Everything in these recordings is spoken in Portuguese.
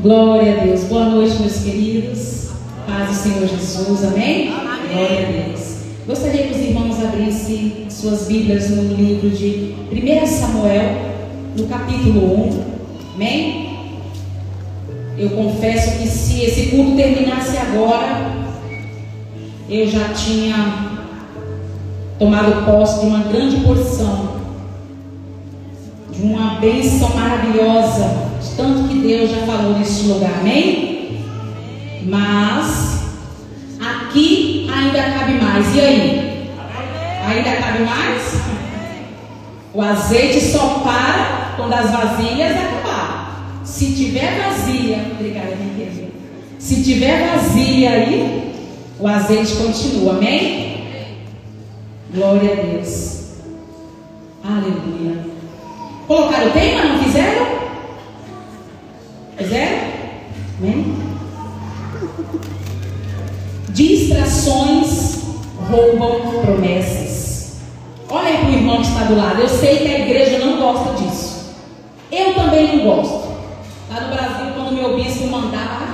Glória a Deus. Boa noite, meus queridos. Paz do Senhor Jesus. Amém? Amém. Glória a Deus. Gostaria que os irmãos abrissem suas Bíblias no livro de 1 Samuel, no capítulo 1. Amém? Eu confesso que se esse culto terminasse agora, eu já tinha tomado posse de uma grande porção, de uma bênção maravilhosa, de tanto que Deus já falou neste lugar, amém? Mas aqui ainda cabe mais. E aí? Ainda cabe mais? O azeite só para quando as vasilhas acabar. Se tiver vazia, obrigada, minha querida. Se tiver vazia aí, o azeite continua, amém? Glória a Deus. Aleluia. Colocaram o tema? Não fizeram? Fizeram? Amém? Distrações roubam promessas. Olha aí para o irmão que está do lado. Eu sei que a igreja não gosta disso. Eu também não gosto. Lá no Brasil, quando o meu bispo mandava,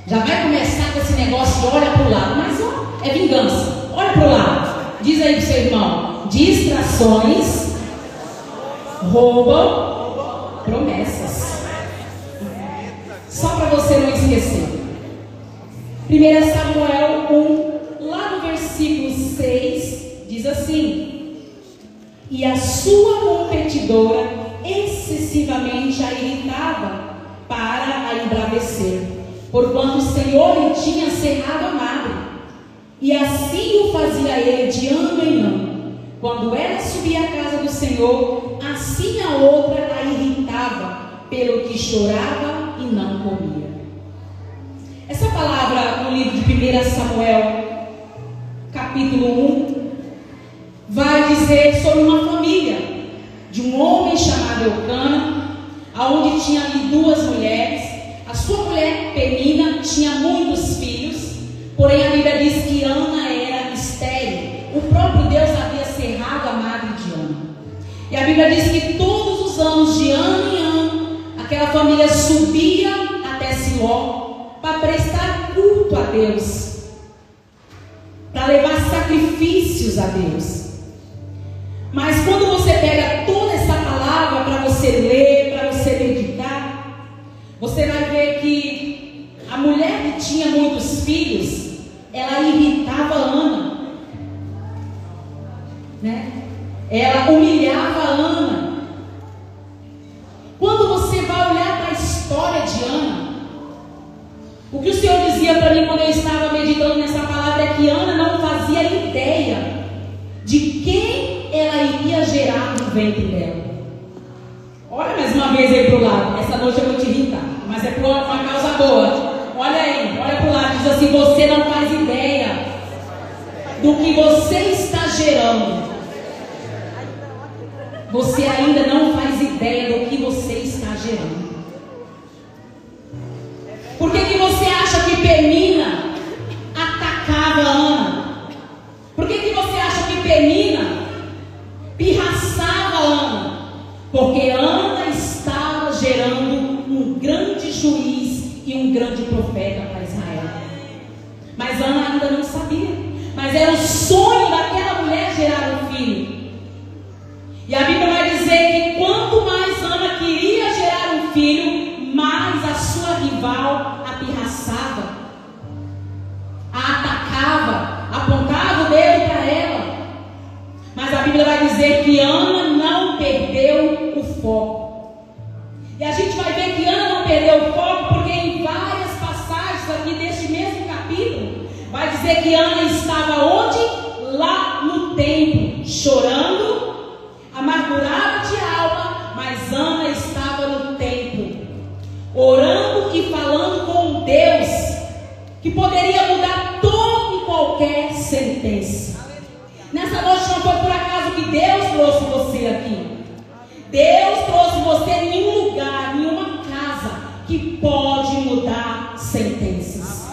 já vai começar com esse negócio de olha para o lado. Mas ó, é vingança. Olha para o lado. Diz aí para o seu irmão: distrações roubam promessas. Só para você não esquecer. 1 Samuel 1, lá no versículo 6, diz assim: e a sua competidora excessivamente a irritava para a embravecer, porquanto o Senhor lhe tinha cerrado a madre, e assim o fazia ele de ano em ano. Quando ela subia à casa do Senhor, assim a outra a irritava, pelo que chorava e não comia. Essa palavra no livro de 1 Samuel, capítulo 1, vai dizer sobre uma família de um homem chamado Eucana, aonde tinha ali duas mulheres. A sua mulher Penina tinha muitos filhos, porém a Bíblia diz que Ana era estéril. O próprio Deus havia cerrado a madre de Ana. E a Bíblia diz que todos os anos, de ano em ano, aquela família subia até Siló para prestar culto a Deus, para levar sacrifícios a Deus. Mas quando você pega toda essa palavra para você ler, para você meditar, você vai ver que a mulher que tinha muitos filhos, ela irritava Ana, né? Ela humilhava Ana. Quando você vai olhar para a história de Ana, o que o Senhor dizia para mim quando eu estava meditando nessa palavra é que Ana não fazia ideia de quem ela iria gerar no ventre dela. Olha mais uma vez aí para o lado. Essa noite eu vou te irritar, mas é por uma causa boa. Olha aí, olha para o lado. Diz assim: você não faz ideia do que você está gerando. Você ainda não faz ideia do que você está gerando. Por que você acha que Penina atacava Ana? Por que você acha que Penina pirraçava Ana? Porque Ana estava gerando um grande juiz e um grande profeta para Israel. Mas Ana ainda não sabia. Mas era o sonho daquela mulher gerar um filho. E a Bíblia vai dizer que quanto mais Ana queria gerar um filho, mais a sua rival a pirraçava, a atacava, apontava o dedo para ela. Mas a Bíblia vai dizer que Ana não perdeu o foco. E a gente vai ver que Ana não perdeu o foco porque em várias passagens aqui deste mesmo capítulo vai dizer que Ana estava onde? Lá no templo, chorando, amargurada de alma, mas Ana estava no templo, orando e falando com Deus, que poderia mudar toda e qualquer sentença. Nessa noite não foi por acaso que Deus trouxe você aqui. Deus trouxe você em um lugar, em uma casa, que pode mudar sentenças.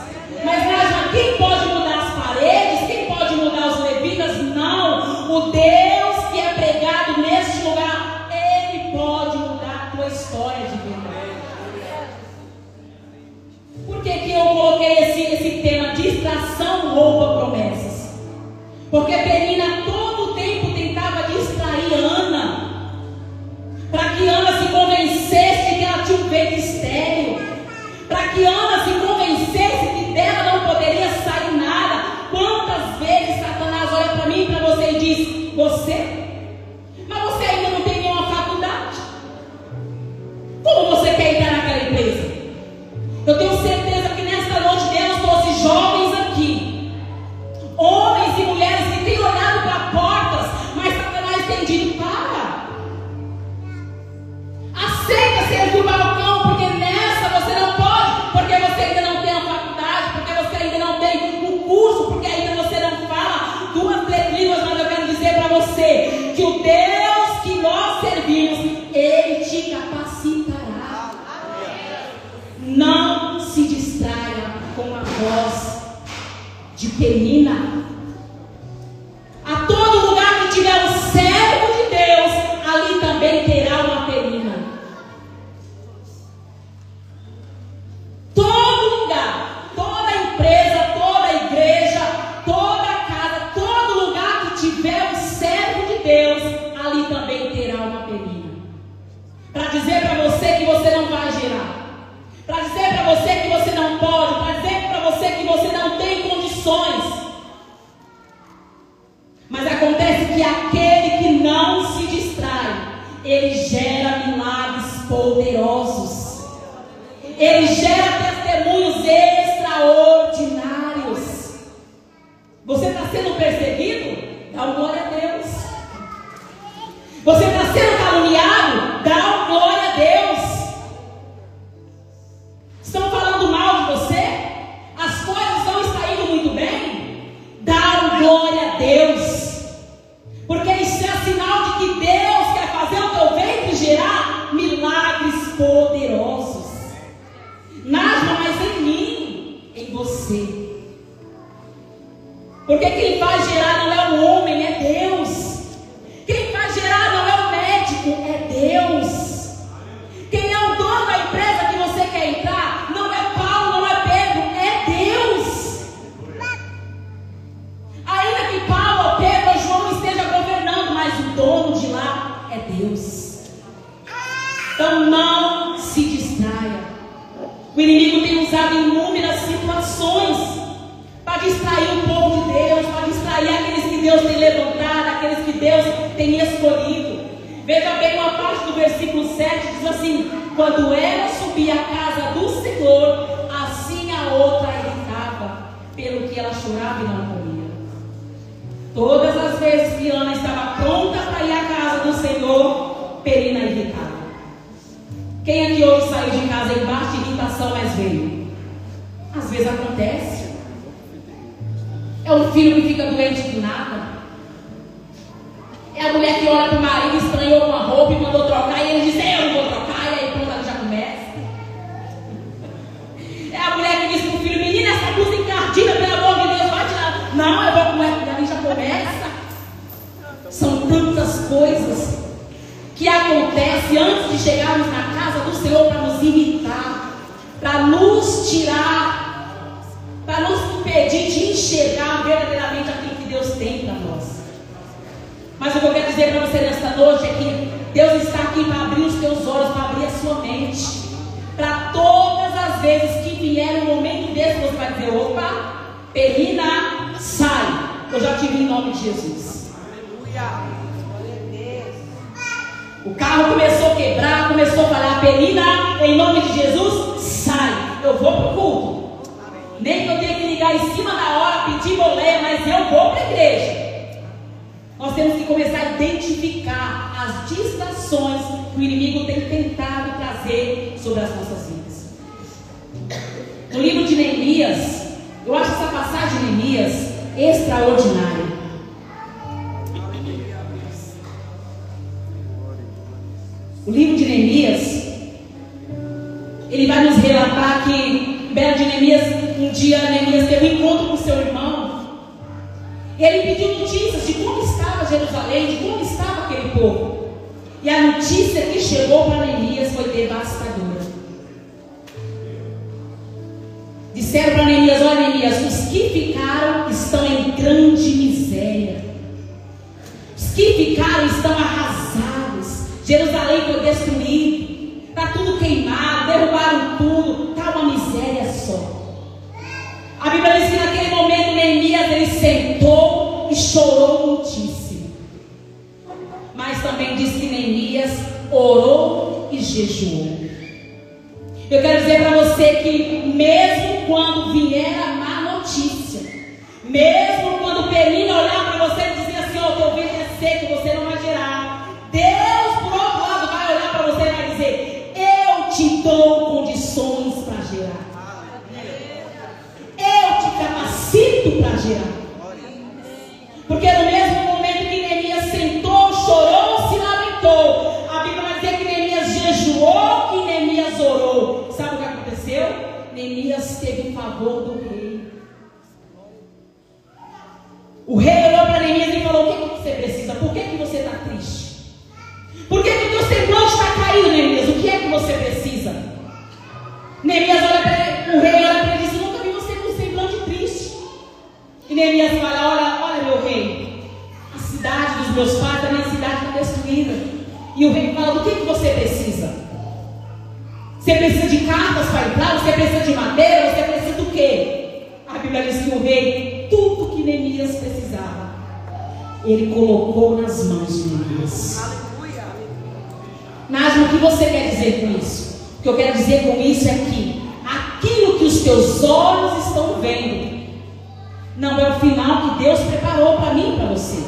Mas Nájila, quem pode mudar as paredes? Quem pode mudar os levitas? Não, o Deus que é pregado neste lugar, Ele pode mudar a tua história de verdade. Porque Penina todo o tempo tentava distrair Ana, para que Ana se convencesse de que ela tinha um ventre estéril, para que Ana se convencesse que dela não poderia sair nada. Quantas vezes Satanás olha para mim e para você e diz: mas você ainda não tem nenhuma faculdade, como você quer entrar naquela empresa? Eu tenho certeza que nesta noite Deus trouxe jovens aqui, homens e mulheres que têm olhado para portas, mas Satanás tem dito: aceita servir o balcão, porque nessa você não pode, porque você ainda não tem a faculdade, porque você ainda não tem o curso, porque ainda você não fala 2 línguas. Mas eu quero dizer para você que o Deus que nós servimos, Ele te capacitará. Não se distraia com a voz de Penina. A todo lugar que tiver um servo de Deus, ali também terá uma Penina. Todo lugar, toda empresa, toda igreja, toda casa, todo lugar que tiver um servo de Deus, ali também terá uma Penina. Para dizer para você que você não vai gerar, para dizer para você que você não pode, para dizer para você que você não tem condições. Mas acontece que aquele que não se distrai, ele gera milagres poderosos, ele gera testemunhos extraordinários. Você está sendo perseguido? Dá glória a Deus. Você está sendo caluniado? Dá glória a Deus. Estão falando mal de você? As coisas não estão indo muito bem? Dá glória a Deus. Porque isso é sinal de que Deus quer fazer o teu ventre gerar milagres poderosos. Nada mais em mim, em você. Porque quem faz gerar não é o homem, é Deus. Quem faz gerar não é o médico, é Deus. Quem é o dono da empresa que você quer entrar não é Paulo, não é Pedro, é Deus. Ainda que Paulo, Pedro ou João esteja governando, mas o dono de lá é Deus. Então não se distraia. O inimigo tem usado inúmeras situações para distrair o povo de Deus, para distrair aqueles que Deus tem levantado, aqueles que Deus tem escolhido. Veja bem uma parte do versículo 7, diz assim: quando ela subia à casa do Senhor, assim a outra irritava, pelo que ela chorava e não comia. Todas as vezes que Ana estava pronta para ir à casa do Senhor, Penina irritava. Quem aqui hoje saiu de casa embaixo de irritação, mas veio? Às vezes acontece. É um filho que fica doente do nada. É a mulher que olha para o marido, estranhou uma roupa e mandou trocar, e ele diz: eu não vou trocar, e aí pronto, ela já começa. É a mulher que diz para o filho: menina, essa blusa encardida, pelo amor de Deus, vai tirar. Não, eu vou comer, e aí já começa. São tantas coisas que acontecem antes de chegarmos na casa do Senhor para nos irritar, para nos tirar, para nos impedir de enxergar verdadeiramente aquilo que Deus tem para nós. Mas o que eu quero dizer para você nesta noite é que Deus está aqui para abrir os teus olhos, para abrir a sua mente, para todas as vezes que vier um momento desse, você vai dizer: opa, Penina, sai, eu já tive em nome de Jesus. Aleluia. O carro começou a quebrar, começou a falhar. Penina, em nome de Jesus, sai. Eu vou para o culto. Nem que eu tenha que ligar em cima da hora, pedir boleia, mas eu vou para a igreja. Nós temos que começar a identificar as distrações que o inimigo tem tentado trazer sobre as nossas vidas. No livro de Neemias, eu acho essa passagem de Neemias extraordinária. O livro de Neemias, ele vai nos relatar que belo de Neemias, um dia Neemias teve um encontro com seu irmão. Ele pediu notícias de como estava Jerusalém, de como estava aquele povo. E a notícia que chegou para Neemias foi devastadora. Disseram para Neemias: olha, Neemias, Neemias: os que ficaram estão em grande miséria. Os que ficaram estão arrasados. Jerusalém foi destruído, está tudo queimado, derrubaram tudo, está uma miséria só. A Bíblia diz que naquele momento Neemias ele sentou e chorou muitíssimo. Mas também diz que Neemias orou e jejuou. Eu quero dizer para você que mesmo quando vier a má notícia, mesmo quando Penina olhar para você e dizer assim: ó, teu ventre é seco, você não vai gerar, Deus por outro lado vai olhar para você e vai dizer: eu te dou condições para gerar. Eu te capacito para gerar. Porque no mesmo momento que Neemias sentou, chorou, se lamentou, a Bíblia vai dizer que Neemias jejuou e Neemias orou. Sabe o que aconteceu? Neemias teve o favor do rei. O rei olhou para Neemias e falou: o que você precisa? Por que você está triste? Por que o teu semblante está caído, Neemias? O que é que você precisa? Neemias olha para ele, o rei olha para ele e diz: nunca vi você com um semblante triste. E Neemias fala: olha meu rei, a cidade dos meus pais, a minha cidade está destruída. E o rei fala: do que você precisa? Você precisa de cartas para entrar? Você precisa de madeira? Você precisa do quê? A Bíblia diz que o rei, tudo que Neemias precisava, ele colocou nas mãos de Neemias. Aleluia. Nájimo, o que você quer dizer com isso? O que eu quero dizer com isso é que aquilo que os teus olhos estão vendo não é o final que Deus preparou para mim e para você.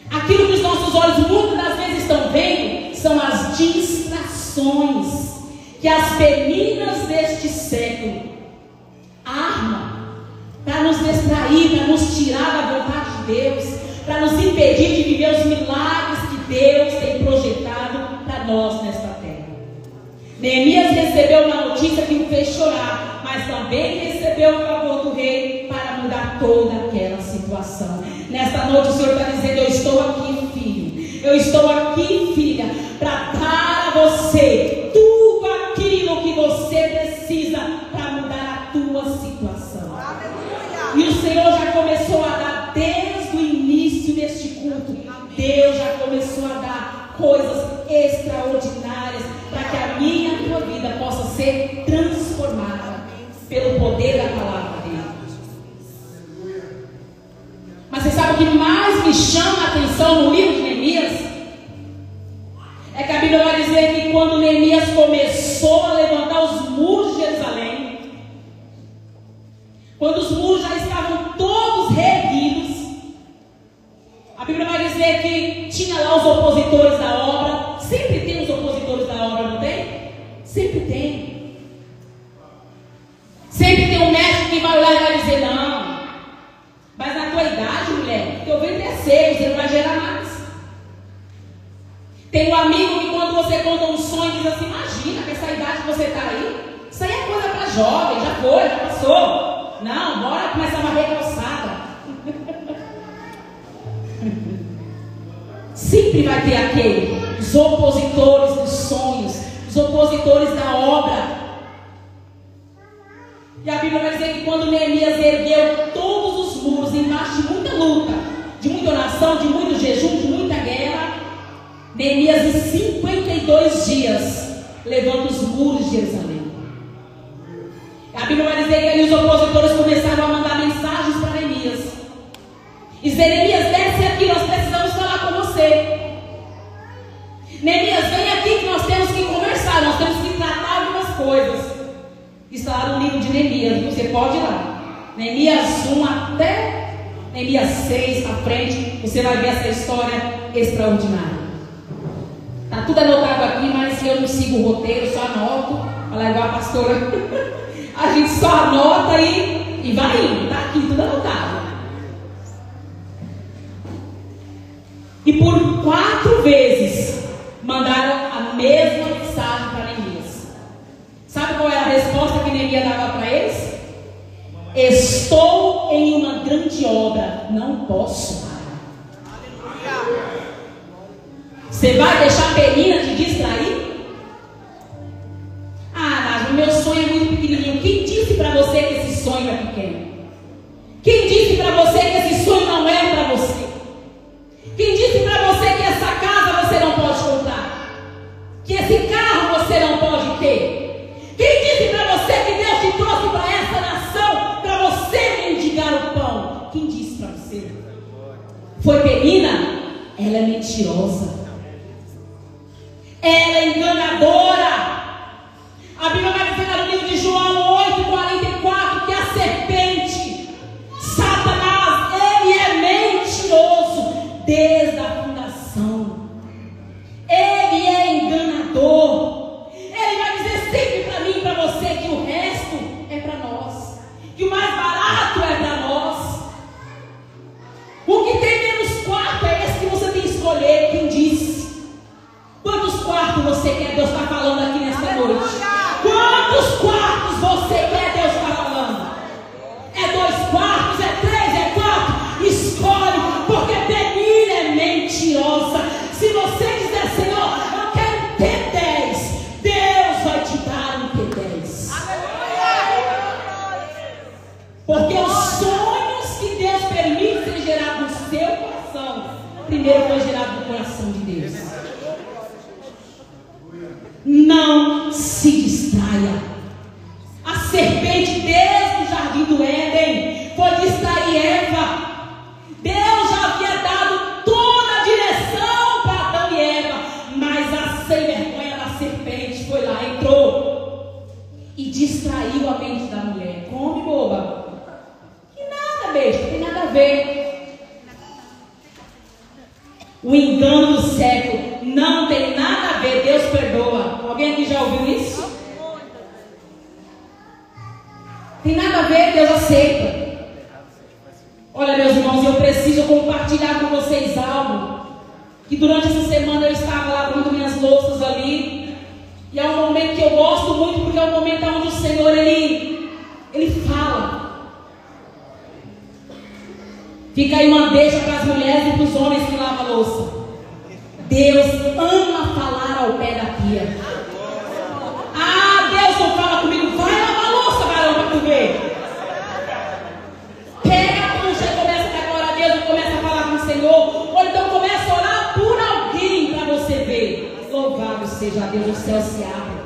Aquilo que os nossos olhos muitas das vezes estão vendo são as distrações que as peninas deste século armam para nos distrair, para nos tirar da vontade de Deus, para nos impedir de viver os milagres que Deus tem projetado para nós nesta terra. Neemias recebeu uma notícia que o fez chorar, mas também recebeu o favor do rei para mudar toda aquela situação. Nesta noite o Senhor está dizendo: eu estou aqui, filho, eu estou aqui, filha, para dar a você tudo aquilo que você precisa para mudar a tua situação. Aleluia. E o Senhor já começou a dar desde o início deste culto. Deus já começou a dar coisas extraordinárias para que a minha e a tua vida possa ser transformada pelo poder da palavra dele. Mas você sabe o que mais me chama a atenção no livro de Neemias? É que a Bíblia vai dizer que quando Neemias começou a levantar os muros de Jerusalém, quando os muros já estavam todos reerguidos, a Bíblia vai dizer que tinha lá os opositores da obra. Sempre tem os opositores da obra, não tem? Sempre tem. Sempre tem um médico que vai olhar e vai dizer: não, mas na tua idade, mulher, teu ventre é seco, você não vai gerar mais. Tem um amigo que quando você conta um sonho diz assim: imagina, com essa idade que você está aí, isso aí é coisa para jovem, já foi, já passou. Não, bora começar a varrer calçada. Sempre vai ter aquele, os opositores dos sonhos, os opositores da obra. E a Bíblia vai dizer que quando Neemias ergueu todos os muros, embaixo de muita luta, de muita oração, de muito jejum, de muita guerra, Neemias em 52 dias levanta os muros de Jerusalém. A Bíblia vai dizer que ali os opositores começaram a mandar mensagens para Neemias e dizer: Neemias, desce aqui, nós precisamos falar com você. Neemias, vem aqui que nós temos que conversar, nós temos que tratar algumas coisas. Está lá no livro de Neemias, você pode ir lá, Neemias 1 até Neemias 6 à frente, você vai ver essa história extraordinária. Está tudo anotado aqui, mas eu não sigo o roteiro, só anoto. Olha lá, igual a pastora. A gente só anota e vai indo. Está aqui tudo anotado. E por 4 vezes mandaram a mesma mensagem para Neemias. Sabe qual era a resposta que Neemias dava para eles? Estou em uma grande obra, não posso parar. Você vai deixar a Penina te distrair? Ah, Nájimo, meu sonho é muito pequenininho. Quem disse para você que esse sonho é pequeno? Quantos quartos você quer? Deus está falando. É 2 quartos, é 3, é 4. Escolhe, porque Penina é mentirosa. Se você dizer, Senhor, eu quero ter 10, Deus vai te dar um T10. Porque os sonhos que Deus permite ser gerados no seu coração, primeiro foi gerado no coração de Deus. Não se distraia. A serpente desde o jardim do Éden foi distrair Eva. Deus já havia dado toda a direção para Adão e Eva, mas a sem vergonha da serpente foi lá, entrou e distraiu a mente da mulher. Come, boba. Que nada, besta, tem nada a ver. O engano do século não tem nada a ver. Deus perdoa. Alguém aqui já ouviu isso? Tem nada a ver, Deus aceita. Olha, meus irmãos, eu preciso compartilhar com vocês algo que durante essa semana eu estava lavando minhas louças ali, e é um momento que eu gosto muito, porque é um momento onde o Senhor ele fala. Fica aí uma deixa para as mulheres e para os homens que lavam a louça. Deus ama falar ao pé da pia. Ah, Deus não fala comigo, vai lavar a louça, varão, para tu ver. Pega a puxa e começa a dar glória a Deus e começa a falar com o Senhor. Ou então começa a orar por alguém para você ver. Louvado seja Deus, o céu se abre.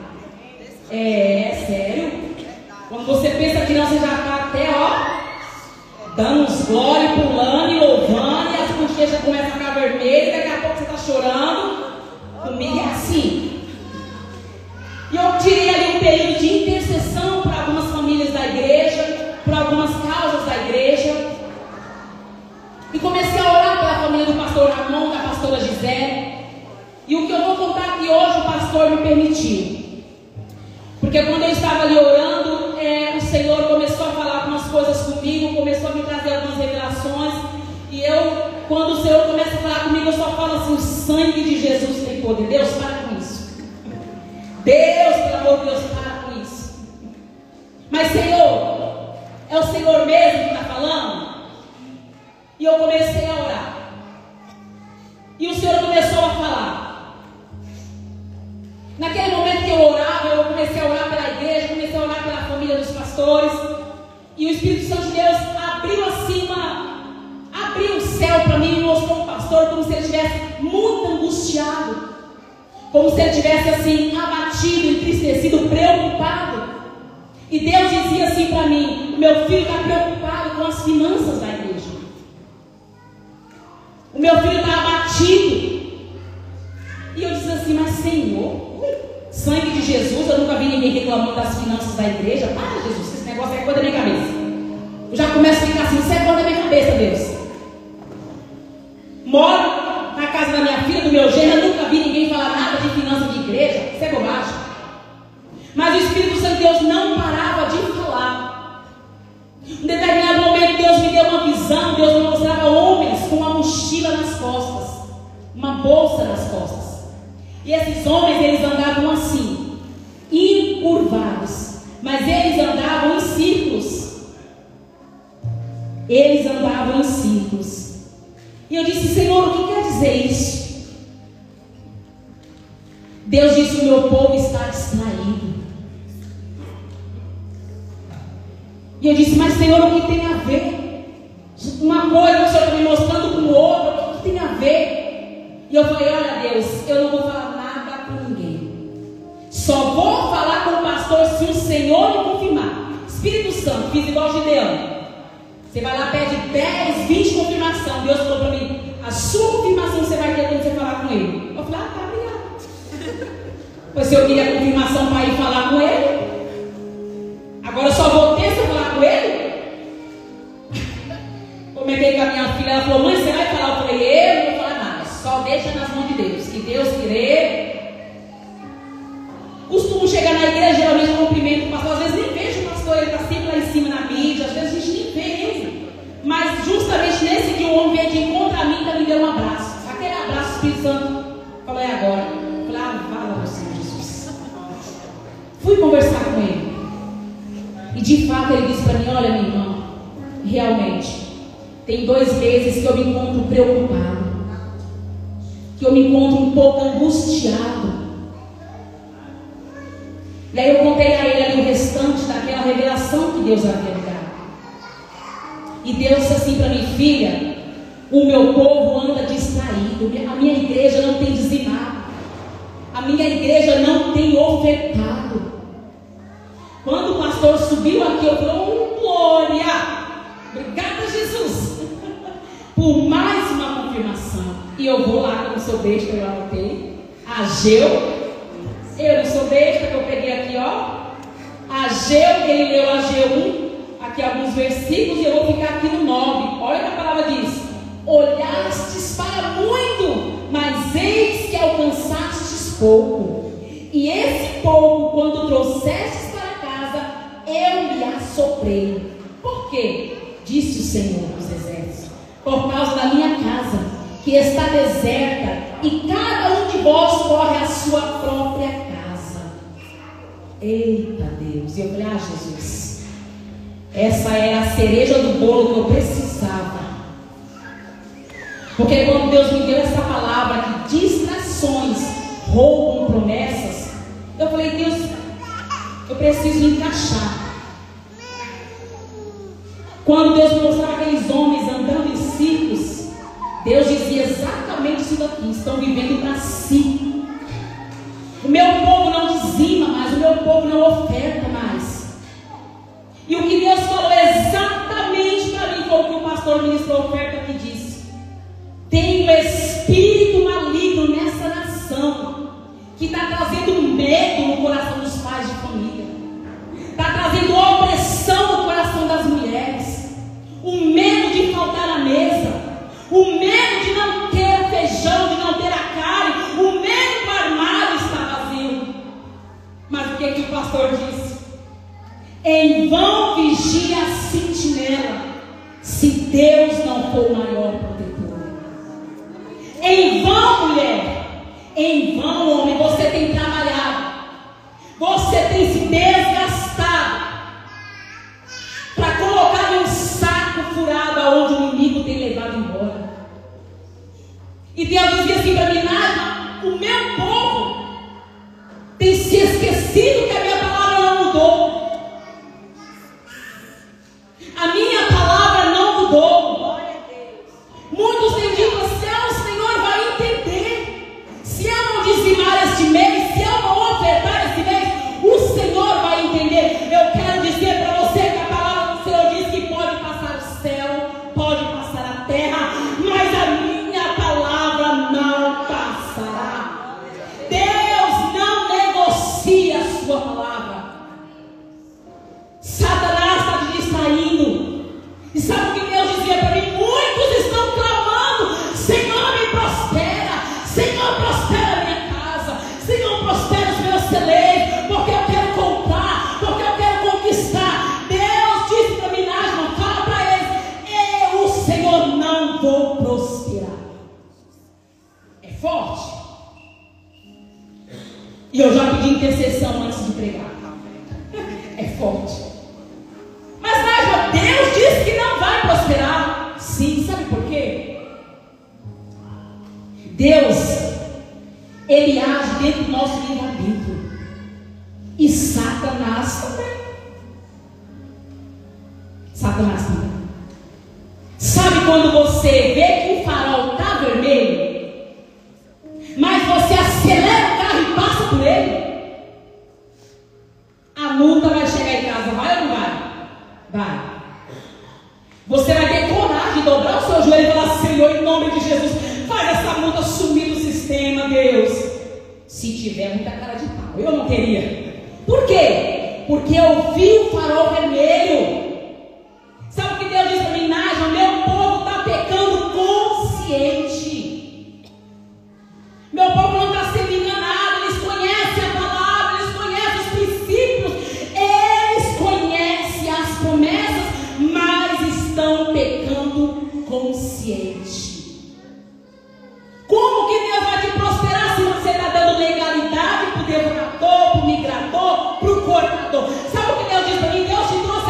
É sério? Quando você pensa que não, você já está até, dando uns glórias, pulando e louvando, e as bochechas começam a ficar vermelhas, daqui a pouco você está chorando. Comigo é assim. E eu tirei ali um período de intercessão para algumas famílias da igreja, para algumas causas da igreja, e comecei a orar pela família do pastor Ramon, da pastora Gisele. E o que eu vou contar aqui hoje, o pastor me permitiu, porque quando eu estava ali orando, o Senhor começou a falar algumas coisas comigo, começou a me trazer algumas revelações. E quando o Senhor começa a falar comigo, eu só falo assim: o sangue de Jesus tem poder. Deus, para com isso. Deus, pelo amor de Deus, para com isso. Mas Senhor, é o Senhor mesmo que está falando? E eu comecei a orar, e o Senhor começou a falar. Naquele momento que eu orava, eu comecei a orar pela igreja, comecei a orar pela família dos pastores, e o Espírito Santo de Deus abriu o céu para mim e mostrou o pastor como se ele estivesse muito angustiado, como se ele estivesse assim, abatido, entristecido, preocupado. E Deus dizia assim para mim: o meu filho está preocupado com as finanças da igreja, o meu filho está abatido. E eu disse assim: mas Senhor, sangue de Jesus, eu nunca vi ninguém reclamando das finanças da igreja. Para, Jesus, esse negócio é coisa da minha cabeça. Eu já começo a ficar assim: isso é coisa da minha cabeça, Deus. Moro na casa da minha filha, do meu genro, eu nunca vi ninguém falar nada de finanças de igreja. Isso é bobagem. Mas o Espírito Santo de Deus não parava de falar. Em determinado momento Deus me deu uma visão. Deus me mostrava homens com uma mochila nas costas, uma bolsa nas costas. E esses homens, eles andavam assim, encurvados, mas eles andavam em círculos. Eles andavam em círculos. E eu disse: Senhor, o que quer dizer isso? Deus disse: o meu povo está distraído. E eu disse: mas Senhor, o que tem a ver? Uma coisa o Senhor está me mostrando com outra, o que tem a ver? E eu falei: olha Deus, eu não vou falar nada com ninguém, só vou falar com o pastor se o Senhor me confirmar. Espírito Santo, fiz igual Gideão. Você vai lá, pede 10, 20 confirmação. Deus falou para mim: a sua confirmação você vai ter quando você falar com ele. Eu falei: tá, obrigado. Pois se eu queria confirmação para ir falar com ele, agora eu só vou ter se eu falar com ele. Comentei com a minha filha, ela falou: mãe, você vai falar? Eu falei: eu não vou falar nada, só deixa nas mãos de Deus, que Deus querer. Costumo chegar na igreja, geralmente eu cumprimento o pastor, às vezes nem vejo o pastor, ele está sempre lá em cima na mídia, às vezes a gente nem vê ele. Mas justamente nesse dia o homem veio de encontro a mim e me deu um abraço. Aquele abraço, o Espírito Santo falou: é agora. Eu falei: ah, fala, Senhor Jesus. Fui conversar com ele. de fato ele disse para mim: olha, minha irmã, realmente tem 2 meses que eu me encontro preocupado, que eu me encontro um pouco angustiado. E aí eu contei a ele ali o restante daquela revelação que Deus havia me dado. E Deus disse assim para mim: filha, o meu povo anda distraído, a minha igreja não tem dizimado, a minha igreja não tem ofertado. Quando o pastor subiu aqui, eu falei: oh, glória! Obrigada, Jesus, por mais uma confirmação. E eu vou lá, eu não sou besta, eu anotei. Ageu, eu não sou besta, que eu peguei aqui, ó. Ageu, ele leu Ageu 1, aqui alguns versículos, e eu vou ficar aqui no 9. Olha o que a palavra diz: olhastes para muito, mas eis que alcançastes pouco. E esse pouco, quando trouxestes para casa, eu lhe assoprei. Por quê? Disse o Senhor dos Exércitos: por causa da minha casa, que está deserta, e cada um de vós corre à sua própria casa. Eita Deus! E eu falei: ah, Jesus, essa era a cereja do bolo que eu precisava. Porque quando Deus me deu essa palavra que distrações roubam promessas, eu falei: Deus, eu preciso encaixar. Quando Deus me mostrava aqueles homens andando em círculos, Deus dizia exatamente isso daqui: estão vivendo para si. O meu povo não dizima mais, o meu povo não oferta mais. E o que Deus falou exatamente para mim foi o que o pastor ministro oferta me disse: tem um espírito maligno nessa nação que está trazendo medo no coração dos pais de família, está trazendo opressão no coração das mulheres, o medo de faltar à mesa, o medo de não ter o feijão, de não ter a carne, o medo que o armário está vazio. Mas o que o pastor disse? Em vão vigia a sentinela, se Deus não for o maior protetor. Em vão, mulher, em vão, homem, você tem trabalhado, você tem se desgastado para colocar em um saco furado aonde o inimigo tem levado embora. E Deus dizia assim para mim: Nádia, o meu povo tem se esquecido que a minha palavra não mudou. A minha palavra não mudou. Muitos têm dito assim: o Senhor vai entender. Se eu não dizimar este mês, se eu não ofertar este mês, o Senhor vai entender. Eu quero dizer para você que a palavra do Senhor diz que pode passar o céu, pode passar a terra, mas a minha palavra não passará. Deus não negocia a sua palavra. Satanás está te distraindo. E sabe o que Deus dizia para mim? Muitos estão clamando: Senhor, me prospera, Senhor, prospera a minha casa, Senhor, prospera os meus celeiros, porque eu quero comprar, porque eu quero conquistar. Deus disse para mim: Nájima, fala para eles: eu, o Senhor, não vou prosperar. É forte. E eu já pedi intercessão antes de pregar. É forte. Mas Nájima, Deus disse que não vai prosperar. Sim, sabe por quê? Deus, Ele age dentro do nosso livre-arbítrio. E Satanás também. Satanás também. Sabe quando você vê que o farol está vermelho, mas você acelera o carro e passa por ele? A multa vai chegar em casa, vai ou não vai? Vai. Você vai ter coragem de dobrar o seu joelho e falar: Senhor, em nome de Jesus, faz essa multa sumir do sistema, Deus. Se tiver muita cara de pau, eu não teria. Por quê? Porque eu vi o farol vermelho. Sabe o que Deus diz para mim? Nájima, meu povo está pecando consciente. Meu povo não está sendo enganado. Eles conhecem a palavra, eles conhecem os princípios, eles conhecem as promessas, mas estão pecando consciente. Como que Deus vai te prosperar se você está dando legalidade para o devorador, para o migrador, para o cortador? Sabe o que Deus diz para mim? Deus te trouxe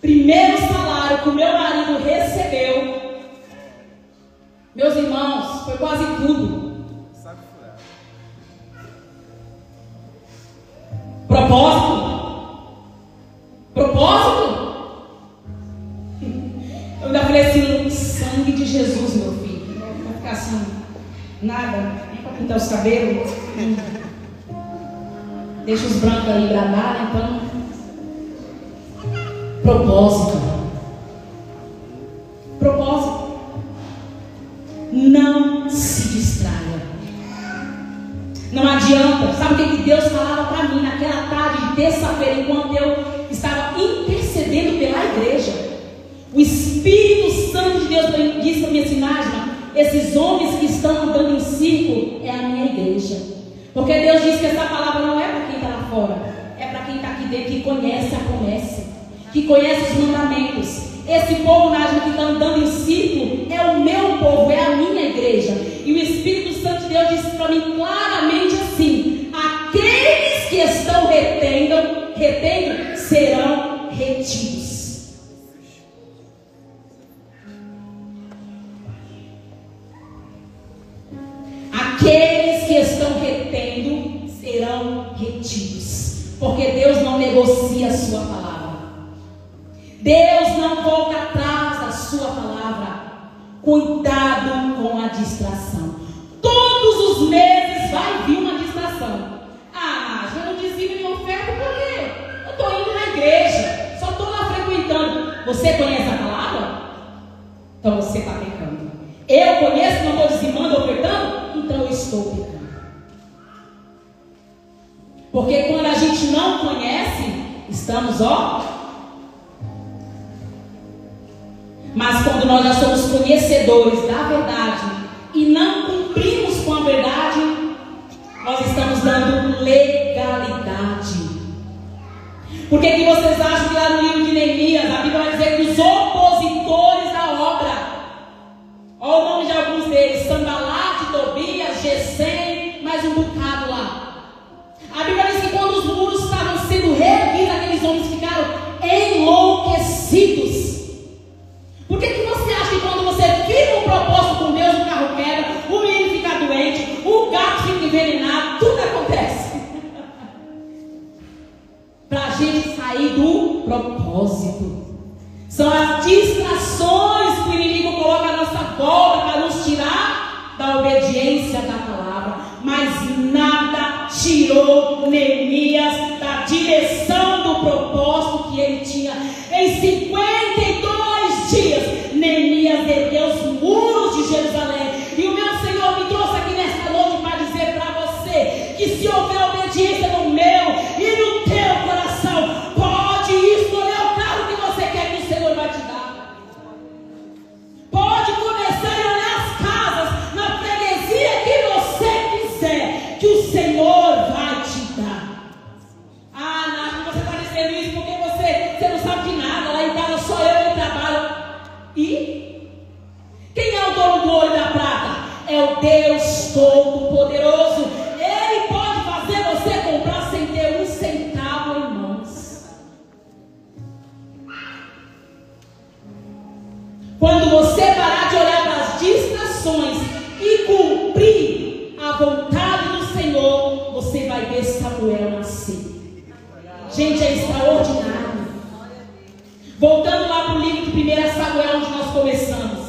primeiro salário que o meu marido recebeu, meus irmãos, foi quase tudo. Propósito? Eu ainda falei assim, sangue de Jesus, meu filho. Não vai ficar assim, nada, nem para pintar os cabelos. Deixa os brancos aí bramarem, então. Propósito. Não se distraia. Não adianta. Sabe o que Deus falava para mim naquela tarde de terça-feira, enquanto eu estava intercedendo pela igreja? O Espírito Santo de Deus disse para me ensinar, esses homens que estão andando em círculo é a minha igreja. Porque Deus disse que essa palavra não é para quem está lá fora, é para quem está aqui dentro, que conhece a promessa, que conhece os mandamentos. Esse povo, Nájima, que está andando em círculo, é o meu povo, é a minha igreja. E o Espírito Santo de Deus disse para mim claramente assim: aqueles que estão retendo serão retidos. Aqueles que estão retendo serão retidos. Porque Deus não negocia a sua palavra. Deus não volta atrás da sua palavra. Cuidado com a distração. Todos os meses vai vir uma distração. Ah, já não dizia minha oferta por quê? Eu estou indo na igreja, só estou lá frequentando. Você conhece a palavra? Então você está pecando. Eu conheço, não estou dizimando, ofertando? Então eu estou pecando. Porque quando a gente não conhece, estamos, Mas quando nós já somos conhecedores da verdade e não cumprimos com a verdade, nós estamos dando legalidade. Por que vocês acham que lá no livro de Neemias, a Bíblia vai dizer que os opositores da obra, olha o nome de alguns deles, Sanbalate, Tobias, Gesem, mais um bocado lá. A Bíblia diz que quando os muros estavam sendo reerguidos, aqueles homens ficaram enlouquecidos. Por que você acha que quando você firma um propósito com Deus, o carro quebra, o menino fica doente, o gato fica envenenado, tudo acontece? Para a gente sair do propósito. São as distrações que o inimigo coloca à nossa volta para nos tirar da obediência da palavra. Mas nada tirou Neemias da direção do propósito que ele tinha. Em 52 dias, Neemias ergueu os muros de Jerusalém. E o meu Senhor me trouxe aqui nesta noite para dizer para você que se houver obediência no meu e no teu coração, pode escolher o carro que você quer que o Senhor vai te dar. Pode começar a olhar as casas na freguesia que você quiser, que o Senhor vai te dar. Ah, Nath, você está dizendo isso porque você não sabe de nada. Lá em casa só eu que trabalho. E quem é o dono do ouro e da prata? É o Deus Todo-Poderoso. Ele pode fazer você comprar sem ter um centavo em mãos. Quando você parar de olhar para as distrações e cumprir a vontade do Senhor, você vai ver Samuel nascer. Gente, é extraordinário. Voltando lá para o livro de 1 Samuel, onde nós começamos.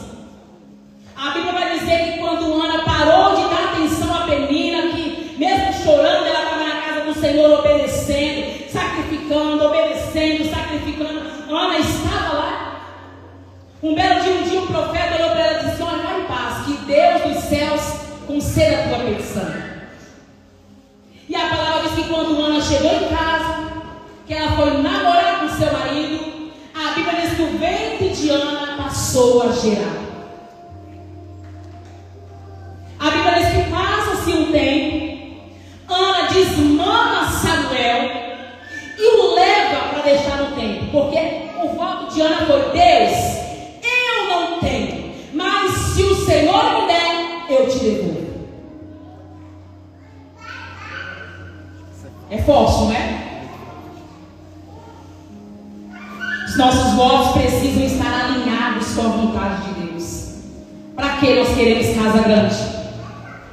A Bíblia vai dizer que quando Ana parou de dar atenção a Penina, que mesmo chorando, ela estava na casa do Senhor obedecendo, sacrificando, sacrificando. Ana estava lá. Um belo dia, um profeta olhou para ela e disse: olha, vai em paz, que Deus dos céus conceda a tua petição. E a palavra diz que quando Ana chegou em casa, que ela foi namorar com seu marido, a Bíblia diz que o ventre de Ana passou a gerar. A Bíblia diz que passa-se um tempo, Ana desmama Samuel e o leva para deixar no templo. Porque o voto de Ana foi: Deus, eu não tenho, mas se o Senhor me der, eu te devolvo. É forte, não é? Os nossos votos precisam estar alinhados com a vontade de Deus. Para que nós queremos casa grande?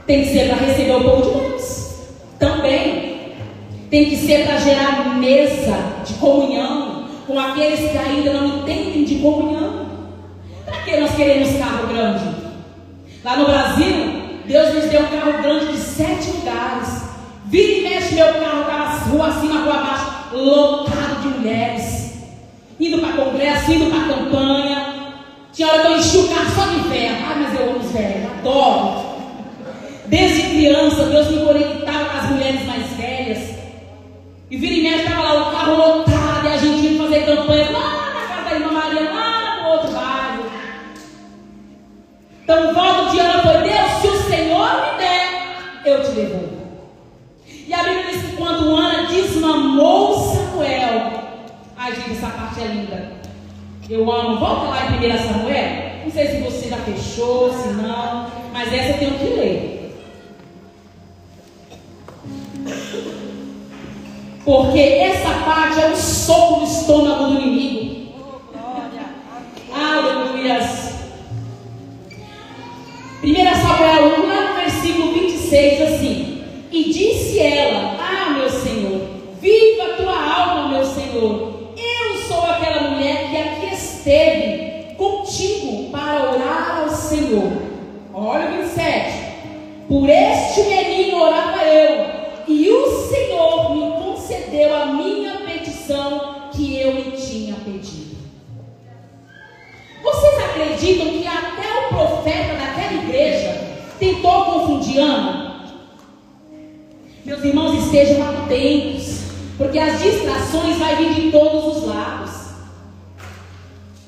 Tem que ser para receber o povo de Deus. Também tem que ser para gerar mesa de comunhão com aqueles que ainda não entendem de comunhão. Para que nós queremos carro grande? Lá no Brasil, Deus nos deu um carro grande de 7 lugares. Vira e mexe, meu carro estava rua acima, rua abaixo, lotado de mulheres, indo para congresso, indo para campanha. Tinha hora que eu enchi o carro só de inverno. Ai, mas eu amo os velhos, adoro. Desde criança, Deus me conectava com as mulheres mais velhas. E vira e mexe, estava lá o carro lotado, e a gente ia fazer campanha lá na casa da irmã Maria, lá no outro bairro. Então o voto de Ana foi: Deus, se o Senhor me der, eu te devolvo. E a Bíblia diz que quando Ana desmamou Samuel, ai gente, essa parte é linda, eu amo. Volta lá em 1 Samuel. Não sei se você já fechou, se não, mas essa eu tenho que ler. Porque essa parte é um soco no estômago do inimigo. Aleluias. 1 Samuel 1, lá no versículo 26, assim: e disse ela: ah, meu Senhor, viva a tua alma, meu Senhor. Eu sou aquela mulher que aqui esteve contigo para orar ao Senhor. Olha o 27. Por este menino orava eu, e o Senhor me concedeu a minha petição que eu lhe tinha pedido. Vocês acreditam que até o profeta daquela igreja tentou confundir Ana? Meus irmãos, estejam atentos, porque as distrações vão vir de todos os lados.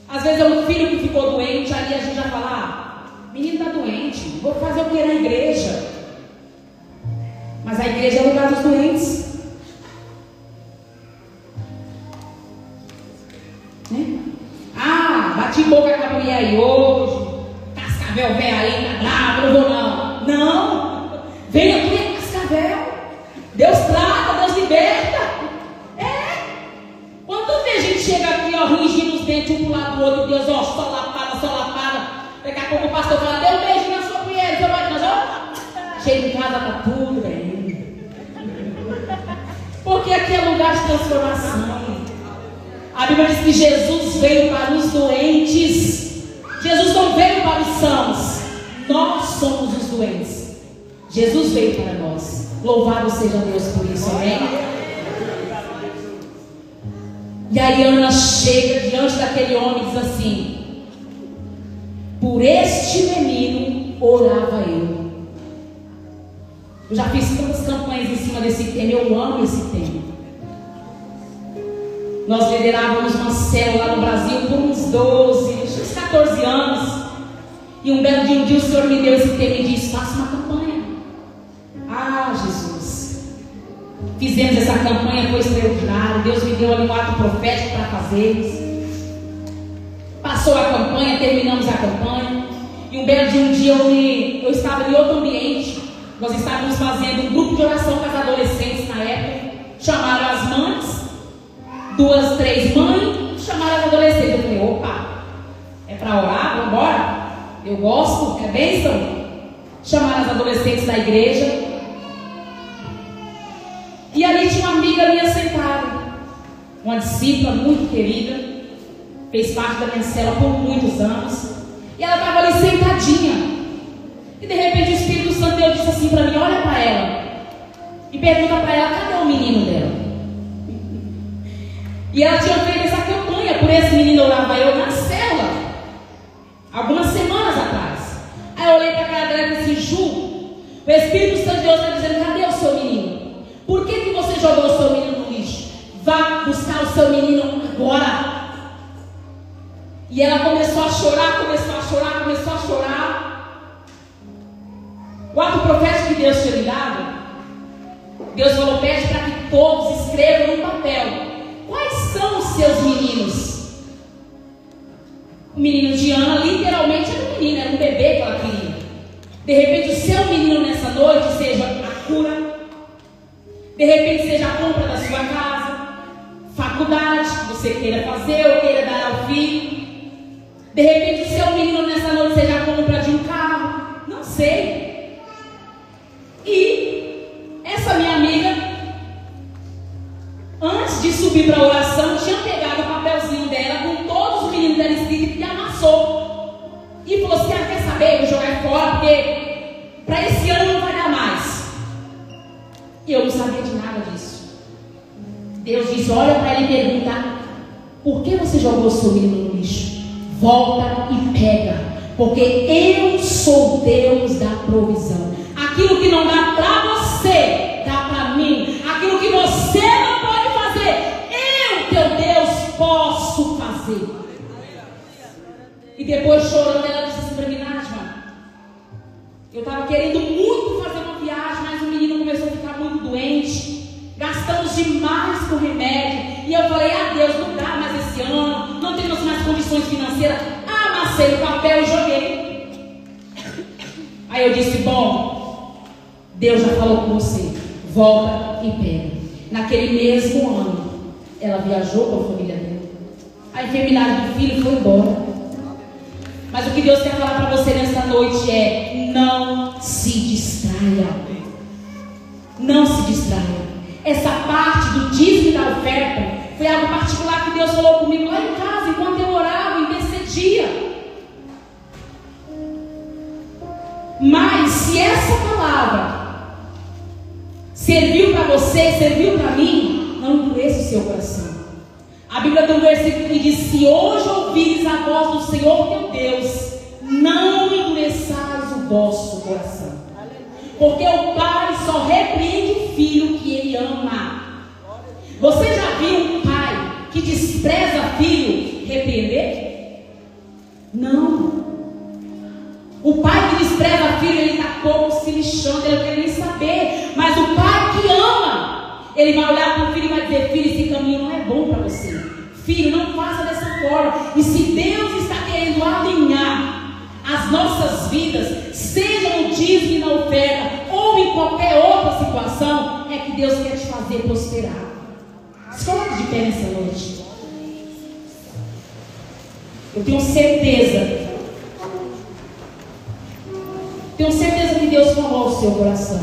Às vezes é um filho que ficou doente, ali a gente já fala: ah, menino está doente, vou fazer o que na igreja. Mas a igreja é o lugar dos doentes, né? Ah, bati boca com a mulher aí hoje, Cascavel vem aí, tá bravo, não vou não. Não, venha aqui em Cascavel, Deus trata, Deus liberta. É, quando a gente chega aqui, ó, ringindo os dentes um pro lado do outro, Deus, ó, só lapada, daqui a pouco o pastor fala: dê um beijo na sua mulher, você vai, nós, ó, cheio de casa, tá tudo bem. Porque aqui é lugar de transformação. A Bíblia diz que Jesus veio para os doentes. Jesus não veio para os sãos. Nós somos os doentes. Jesus veio para nós. Louvado seja Deus por isso, amém? E aí Ana chega diante daquele homem e diz assim: por este menino orava eu. Eu já fiz tantas campanhas em cima desse tema, eu amo esse tema. Nós liderávamos uma célula lá no Brasil por uns 12, uns 14 anos. E um belo dia o Senhor me deu esse tema e disse: faça uma campanha. Ah, Jesus. Fizemos essa campanha, foi extraordinário. Deus me deu ali um ato profético para fazer. Passou a campanha, terminamos a campanha. E um belo dia eu estava em outro ambiente. Nós estávamos fazendo um grupo de oração com as adolescentes na época. Chamaram as mães, 2, 3 mães, chamaram as adolescentes. Eu falei: opa, é para orar? Vamos embora? Eu gosto, é bênção. Chamaram as adolescentes da igreja. E ali tinha uma amiga minha sentada, uma discípula muito querida, fez parte da minha célula por muitos anos. E ela estava ali sentadinha. E de repente o Espírito Santo Deus disse assim para mim: olha para ela e pergunta para ela: cadê o menino dela? E ela tinha feito essa campanha por esse menino, orava eu na célula algumas semanas atrás. Aí eu olhei para a cara dela e disse: Ju, o Espírito Santo Deus está dizendo: cadê o seu menino? Por que você jogou o seu menino no lixo? Vá buscar o seu menino agora. E ela começou a chorar. O ato profético que Deus tinha me dado, Deus falou: pede para que todos escrevam no papel quais são os seus meninos. O menino de Ana literalmente era um menino, era um bebê que ela queria. De repente o seu menino nessa noite seja a cura, de repente seja a compra da sua casa, faculdade que você queira fazer ou queira dar ao filho. De repente o seu menino nessa noite você já compra de um carro. Não sei. E essa minha amiga, antes de subir para a oração, tinha pegado o papelzinho dela com todos os meninos dela escritos e amassou. E falou assim: quer saber? Eu vou jogar fora porque para esse ano não vai dar mais. E eu não sabia de nada disso. Deus diz: olha para ele e pergunta: por que você jogou o seu menino no lixo? Volta e pega, porque eu sou Deus da provisão. Aquilo que não dá para você, dá para mim. Aquilo que você não pode fazer, eu, teu Deus, posso fazer. E depois, chorando, ela disse assim para mim: Nájima, eu estava querendo muito fazer uma viagem, mas o menino começou a ficar muito doente, gastamos demais com remédio. E eu falei: Deus, não dá mais esse ano, não temos mais condições financeiras. Amassei o papel e joguei. Aí eu disse: bom, Deus já falou com você, volta e pega. Naquele mesmo ano, ela viajou com a família dela. A enfermidade do filho foi embora. Mas o que Deus quer falar para você nesta noite é: não se distraia. Não se distraia. Essa parte do dízimo e da oferta foi algo particular que Deus falou comigo lá em casa, enquanto eu orava, intercedia. Mas se essa palavra serviu para você, serviu para mim, não endureça o seu coração. A Bíblia tem um versículo que diz: se hoje ouvires a voz do Senhor teu Deus, não endureçais o vosso coração. Porque o pai só repreende o filho que ele ama. Você já viu um pai que despreza filho repreender? Não. O pai que despreza filho, ele está pouco se lixando, ele não quer nem saber. Mas o pai que ama, ele vai olhar para o filho e vai dizer: filho, esse caminho não é bom para você. Filho, não faça dessa forma. E se Deus está querendo alinhar as nossas vidas, seja no dízimo e na oferta, ou em qualquer outra situação, é que Deus quer te fazer prosperar. Se coloque de pé nessa noite. Eu tenho certeza que Deus falou ao seu coração.